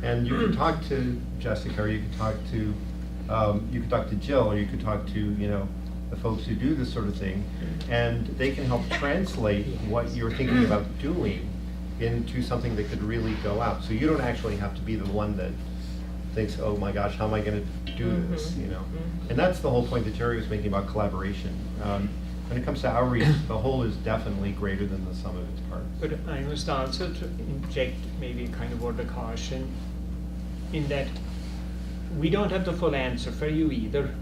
and you could talk to Jessica, or you could talk to Jill, or you could talk to the folks who do this sort of thing, and they can help translate what you're thinking about doing into something that could really go out. So you don't actually have to be the one that thinks, oh my gosh, how am I going to do this? And that's the whole point that Jerry was making about collaboration. When it comes to outreach, the whole is definitely greater than the sum of its parts. But I must also inject maybe kind of word of caution in that we don't have the full answer for you either,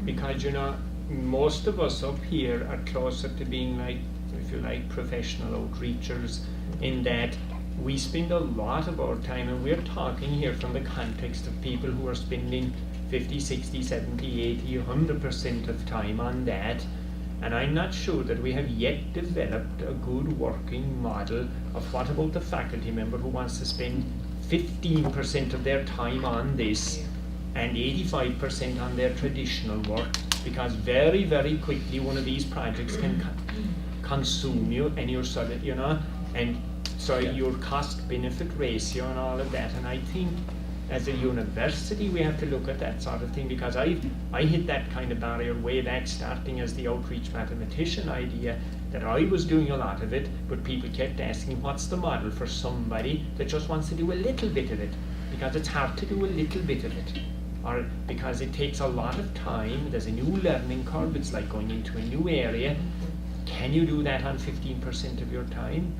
because most of us up here are closer to being like, if you like, professional outreachers, in that we spend a lot of our time, and we're talking here from the context of people who are spending 50, 60, 70, 80, 100% of time on that. And I'm not sure that we have yet developed a good working model of what about the faculty member who wants to spend 15% of their time on this and 85% on their traditional work, because very, very quickly one of these projects can consume you, and you're sort of, and so your cost-benefit ratio and all of that. And I think as a university we have to look at that sort of thing, because I hit that kind of barrier way back, starting as the outreach mathematician idea, that I was doing a lot of it, but people kept asking what's the model for somebody that just wants to do a little bit of it, because it's hard to do a little bit of it, or because it takes a lot of time, there's a new learning curve, it's like going into a new area. Can you do that on 15% of your time?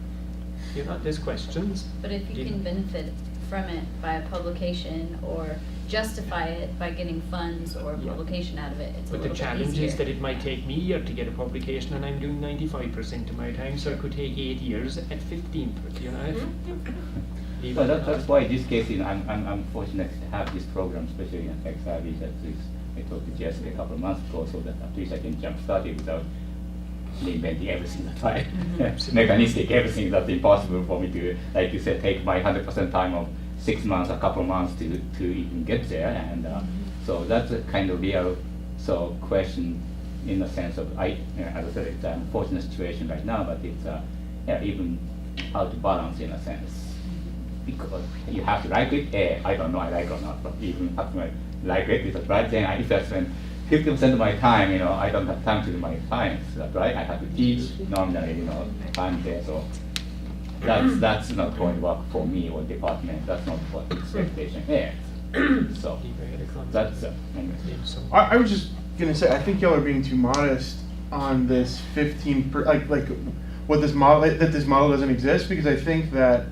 There's questions. But if you can benefit from it by a publication or justify it by getting funds or publication out of it, it's a But the little bit challenge easier. is that it might take me a year to get a publication, and I'm doing 95% of my time, so it could take 8 years at 15%, So that's why in this case, I'm fortunate to have this program, especially in tech savvy. I talked to Jessica a couple of months ago, so that at least I can jump start it without reinventing everything that I mechanistic, everything that's impossible for me to, like you said, take my 100% time of 6 months, a couple of months to even get there. And so that's a kind of real question in the sense of, as I said, it's an unfortunate situation right now, but it's even how to balance in a sense. Because you have to like it, I don't know I like it or not, but even have to like it, because right then if I spend 50% of my time, I don't have time to do my science, right? I have to teach normally, time there, so that's not going to work for me or department. That's not what the expectation is. So that's anyway. I was just gonna say, I think y'all are being too modest on this 15 like what this model, that this model doesn't exist, because I think that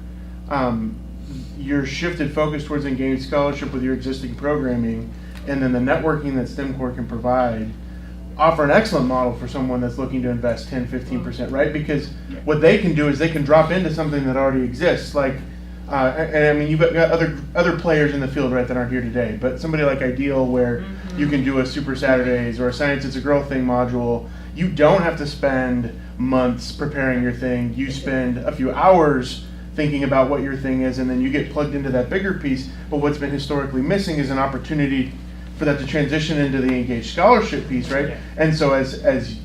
your shifted focus towards engaged scholarship with your existing programming and then the networking that STEMcore can provide offer an excellent model for someone that's looking to invest 10-15%, right? Because what they can do is they can drop into something that already exists, like and I mean, you've got other players in the field, right, that aren't here today, but somebody like Ideal, where you can do a Super Saturdays or a Science It's a Girl Thing module. You don't have to spend months preparing your thing. You spend a few hours thinking about what your thing is, and then you get plugged into that bigger piece. But what's been historically missing is an opportunity for that to transition into the engaged scholarship piece, right? Yeah. And so as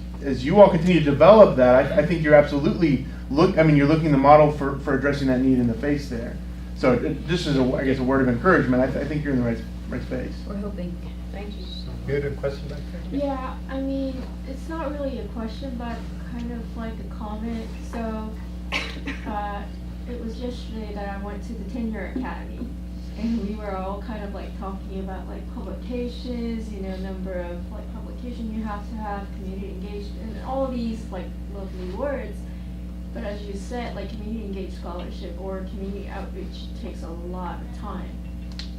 you all continue to develop that, I think you're absolutely you're looking the model for addressing that need in the face there. So this is I guess a word of encouragement. I think you're in the right space. We're hoping. Thank you. You had a question back there? Yeah, I mean, it's not really a question, but kind of like a comment. So, it was yesterday that I went to the Tenure Academy, and we were all kind of like talking about like publications, number of like publication you have to have, community engagement, and all of these like lovely words. But as you said, like community engaged scholarship or community outreach takes a lot of time.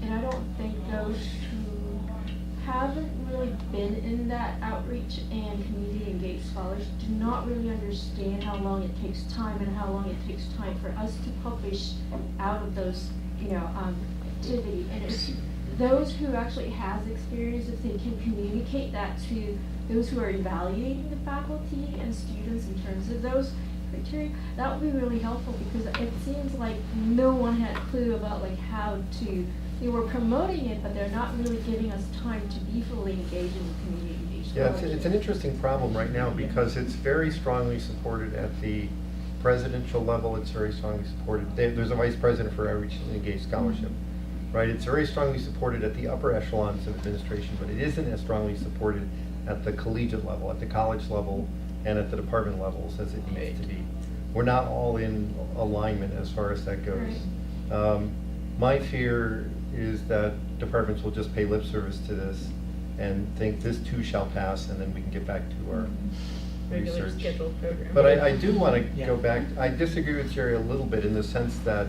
And I don't think those who haven't really been in that outreach and community engaged scholars do not really understand how long it takes time and how long it takes time for us to publish out of those, activity. And it's those who actually has experience, if they can communicate that to those who are evaluating the faculty and students in terms of those criteria, that would be really helpful, because it seems like no one had a clue about like how to. They were promoting it, but they're not really giving us time to be fully engaged in the community engaged. Yeah, it's an interesting problem right now, because it's very strongly supported at the presidential level. It's very strongly supported. There's a vice president for outreach and engaged scholarship, right? It's very strongly supported at the upper echelons of administration, but it isn't as strongly supported at the collegiate level, at the college level, and at the department levels as it needs to be. We're not all in alignment as far as that goes. Right. My fear is that departments will just pay lip service to this and think this too shall pass, and then we can get back to our Regular research. scheduled program. But I do want to Yeah. go back. I disagree with Jerry a little bit in the sense that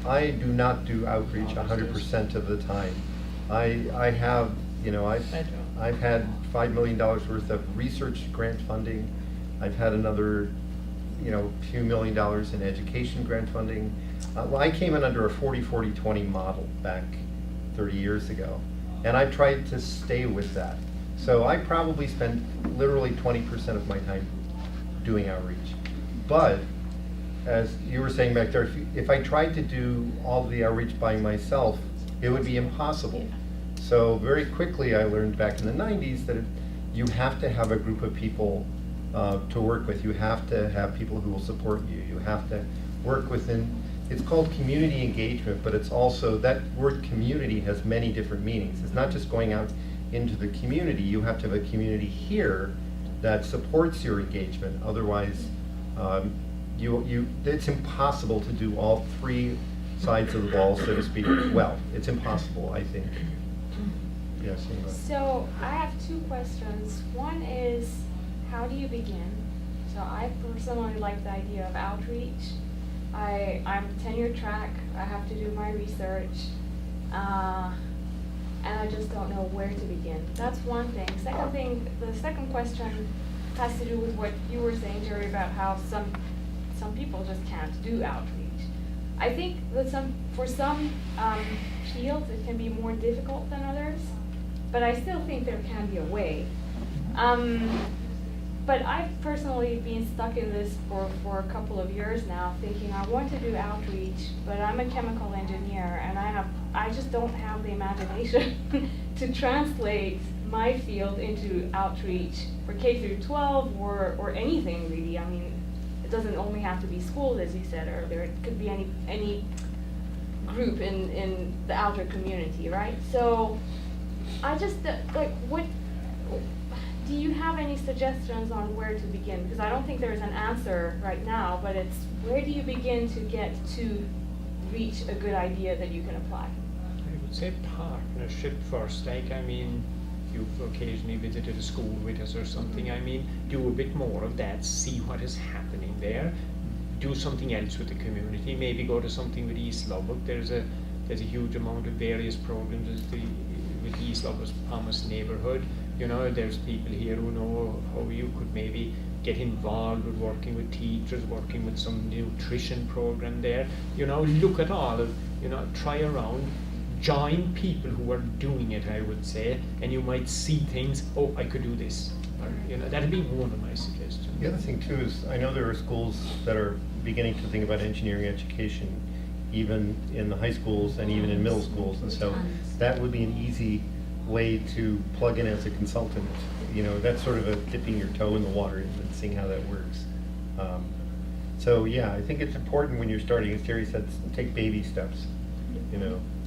I do not do outreach 100% of the time. I have, I've had $5 million worth of research grant funding. I've had another, few $1 million in education grant funding. Well, I came in under a 40-40-20 model back 30 years ago. And I tried to stay with that. So I probably spent literally 20% of my time doing outreach. But as you were saying back there, if I tried to do all of the outreach by myself, it would be impossible. So very quickly I learned back in the 90s that you have to have a group of people to work with. You have to have people who will support you. You have to work within, it's called community engagement, but it's also, that word community has many different meanings. It's not just going out into the community. You have to have a community here that supports your engagement. Otherwise, it's impossible to do all three sides of the ball, so to speak, well. It's impossible, I think. Yes, Ingrid. So I have two questions. One is, how do you begin? So I personally like the idea of outreach. I'm tenure track. I have to do my research, and I just don't know where to begin. That's one thing. Second thing, the second question has to do with what you were saying, Jerry, about how some people just can't do outreach. I think that for some fields it can be more difficult than others, but I still think there can be a way. But I've personally been stuck in this for a couple of years now, thinking I want to do outreach, but I'm a chemical engineer and I just don't have the imagination to translate my field into outreach for K through 12 or anything really. I mean, it doesn't only have to be schools, as you said earlier. It could be any group in the outer community, right? So I just what do you have any suggestions on where to begin? Because I don't think there's an answer right now, but it's where do you begin to get to reach a good idea that you can apply? I would say partnership first. I mean, you've occasionally visited a school with us or something. I mean, do a bit more of that, see what is happening there, do something else with the community, maybe go to something with East Lubbock. There's a huge amount of various programs with East Lubbock's Promise neighborhood. You know, there's people here who know how you could maybe get involved with working with teachers, working with some nutrition program there. You know, look at all of, try around, join people who are doing it, I would say, and you might see things, oh, I could do this. Or, that'd be one of my suggestions. The other thing too is, I know there are schools that are beginning to think about engineering education, even in the high schools and even in middle schools, and so that would be an easy way to plug in as a consultant. That's sort of a dipping your toe in the water and seeing how that works. So yeah, I think it's important when you're starting, as Jerry said, take baby steps.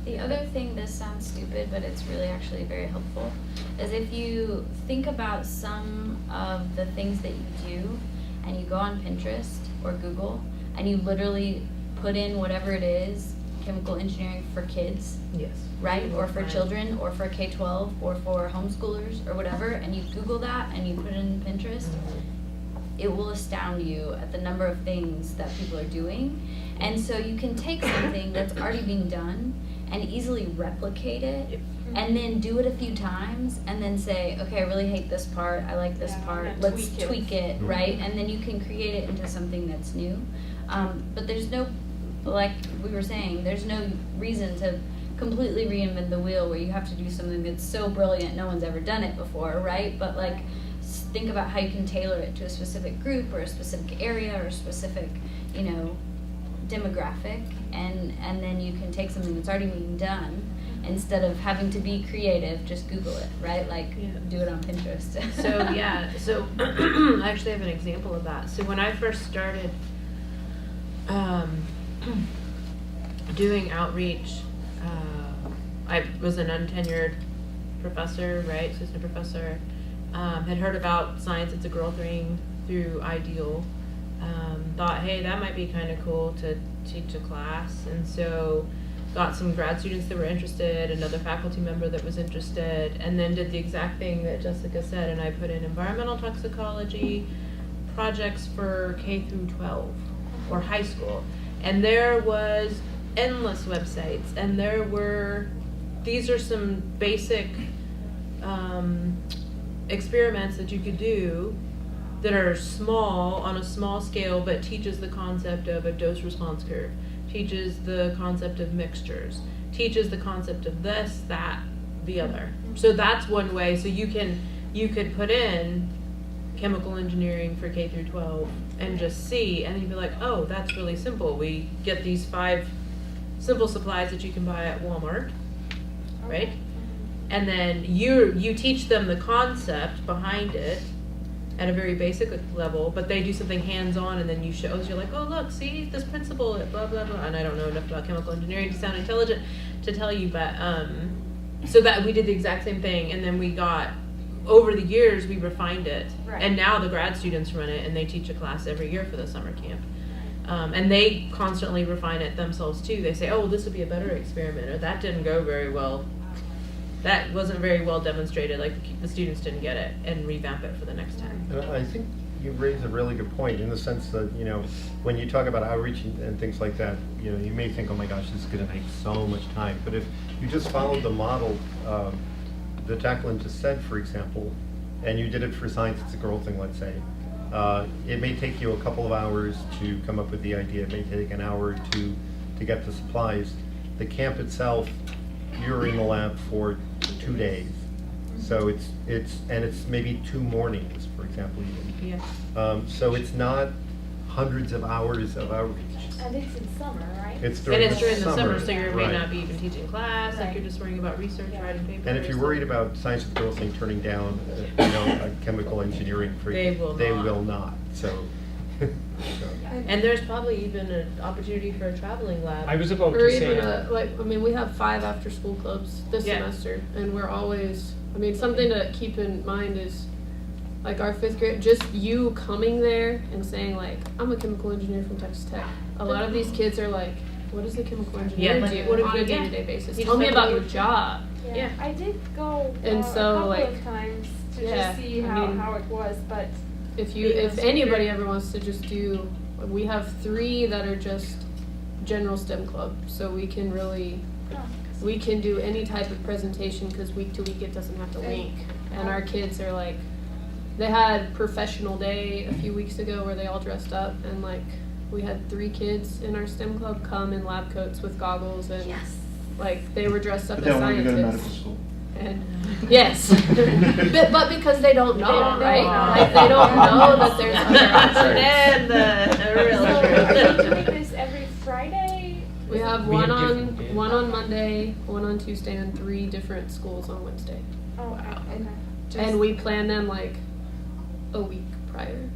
The other thing, this sounds stupid, but it's really actually very helpful, is if you think about some of the things that you do and you go on Pinterest or Google and you literally put in whatever it is, chemical engineering for kids, Yes. right? Or for children, or for K-12, or for homeschoolers, or whatever, and you Google that and you put it in Pinterest, it will astound you at the number of things that people are doing. And so you can take something that's already being done and easily replicate it, and then do it a few times, and then say, okay, I really hate this part, I like this part, let's tweak it, right? And then you can create it into something that's new. But there's no, like we were saying, there's no reason to completely reinvent the wheel where you have to do something that's so brilliant no one's ever done it before, right? But like, think about how you can tailor it to a specific group or a specific area or a specific, demographic, and then you can take something that's already being done, instead of having to be creative, just Google it, right? Do it on Pinterest. So I actually have an example of that. So when I first started doing outreach, I was an untenured professor, right, assistant professor, had heard about Science It's a Girl Thing through Ideal, thought, hey, that might be kind of cool to teach a class, and so got some grad students that were interested, another faculty member that was interested, and then did the exact thing that Jessica said, and I put in environmental toxicology projects for K through 12 or high school, and there was endless websites, and these are some basic experiments that you could do that are small, on a small scale, but teaches the concept of a dose response curve, teaches the concept of mixtures, teaches the concept of this, that, the other. So that's one way. So you could put in chemical engineering for K through 12 and just see, and you'd be like, oh, that's really simple. We get these 5 simple supplies that you can buy at Walmart, right? And then you teach them the concept behind it at a very basic level, but they do something hands-on, and then you show, you're like, oh, look, see this principle, blah, blah, blah. And I don't know enough about chemical engineering to sound intelligent to tell you, but so that we did the exact same thing, and then we got, over the years, we refined it. Right. And now the grad students run it, and they teach a class every year for the summer camp. And they constantly refine it themselves too. They say, oh, well, this would be a better experiment, or that didn't go very well. That wasn't very well demonstrated, like the students didn't get it, and revamp it for the next time. And I think you raise a really good point in the sense that, you know, when you talk about outreach and things like that, you know, you may think, oh my gosh, this is going to take so much time. But if you just followed the model that Jacqueline just said, for example, and you did it for Science It's a Girl Thing, let's say, it may take you a couple of hours to come up with the idea. It may take an hour or two to get the supplies. The camp itself, you're in the lab for 2 days. So it's maybe 2 mornings, for example, even. Yeah. So it's not hundreds of hours of outreach. And it's in summer, right? It's during And it's during the summer, so you may right. not be even teaching class, like Right. you're just worrying about research, writing papers. And if you're worried about Science of the Girls thing turning down, you know, a chemical engineering for They will they not. will not. So, And there's probably even an opportunity for a traveling lab. I was about Or to say. even we have 5 after-school clubs this Yeah. semester, and we're always, something to keep in mind is, like, our 5th grade, just you coming there and saying, like, I'm a chemical engineer from Texas Tech. A lot of these kids are like, what does a chemical engineer like, do what do on a you- yeah. day-to-day basis? You Tell just me have about to your do- job. Yeah. I did go And a so, couple like, of times to yeah, just see I mean, how it was, but If Being a anybody speaker. ever wants to just do, we have 3 that are just general STEM club, so we can really, we can do any type of presentation, because week to week it doesn't have to link. And our kids are like, they had professional day a few weeks ago where they all dressed up, and like, we had 3 kids in our STEM club come in lab coats with goggles, and like, they were dressed up But as they want to go to medical scientists. school. And yes, but because they don't know, They don't know. right? Like, they don't know that there's other options. And the real so are you truth. doing this every Friday? We have We one have on different days. one on Monday, one on Tuesday, and 3 different schools on Wednesday. Oh, okay, okay. And we plan them like a week prior.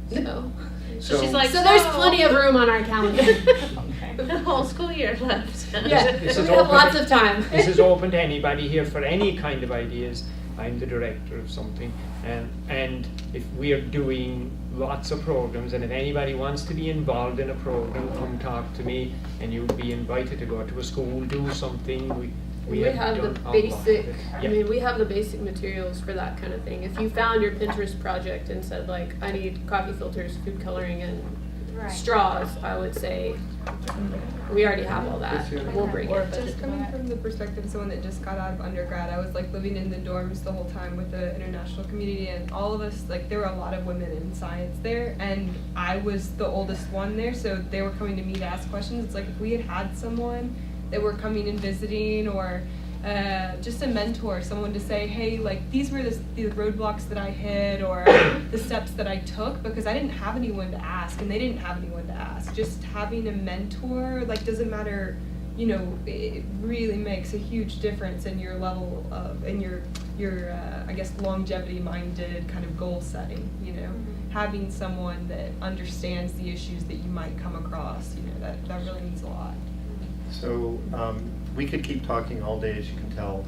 So She's like, so there's plenty of room on our calendar. The whole school year left. Yeah, This so is we have open- lots of time. This is open to anybody here for any kind of ideas. I'm the director of something, and if we are doing lots of programs, and if anybody wants to be involved in a program, come talk to me, and you'll be invited to go to a school, do something. We have the done a lot of basic, it. I Yeah. mean, we have the basic materials for that kind of thing. If you found your Pinterest project and said like, I need coffee filters, food coloring, and Right. straws, I would say, we already have all that. We'll bring it. Just coming from the perspective of someone that just got out of undergrad, I was like living in the dorms the whole time with the international community, and all of us, like, there were a lot of women in science there, and I was the oldest one there, so they were coming to me to ask questions. It's like if we had had someone that were coming and visiting, or just a mentor, someone to say, hey, like, these were the roadblocks that I hit, or the steps that I took, because I didn't have anyone to ask, and they didn't have anyone to ask. Just having a mentor, like, doesn't matter, you know, it really makes a huge difference in your level of, in your I guess, longevity-minded kind of goal setting, you know. Having someone that understands the issues that you might come across, you know, that really means a lot. So we could keep talking all day, as you can tell,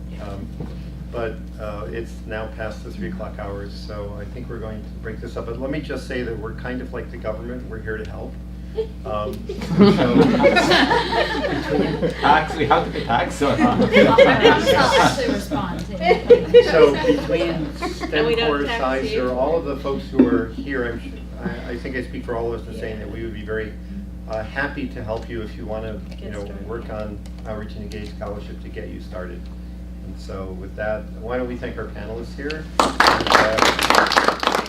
but it's now past the 3 o'clock hours, so I think we're going to break this up. But let me just say that we're kind of like the government. We're here to help. Tax, we have to pay tax or not? I promise I'll actually respond to it. So between And we STEM don't core, tax you. Sizer, all of the folks who are here, I think I speak for all of us in saying that we would be very happy to help you if you want to, Get started. work on Outreach and Engage Scholarship to get you started. And so with that, why don't we thank our panelists here? And,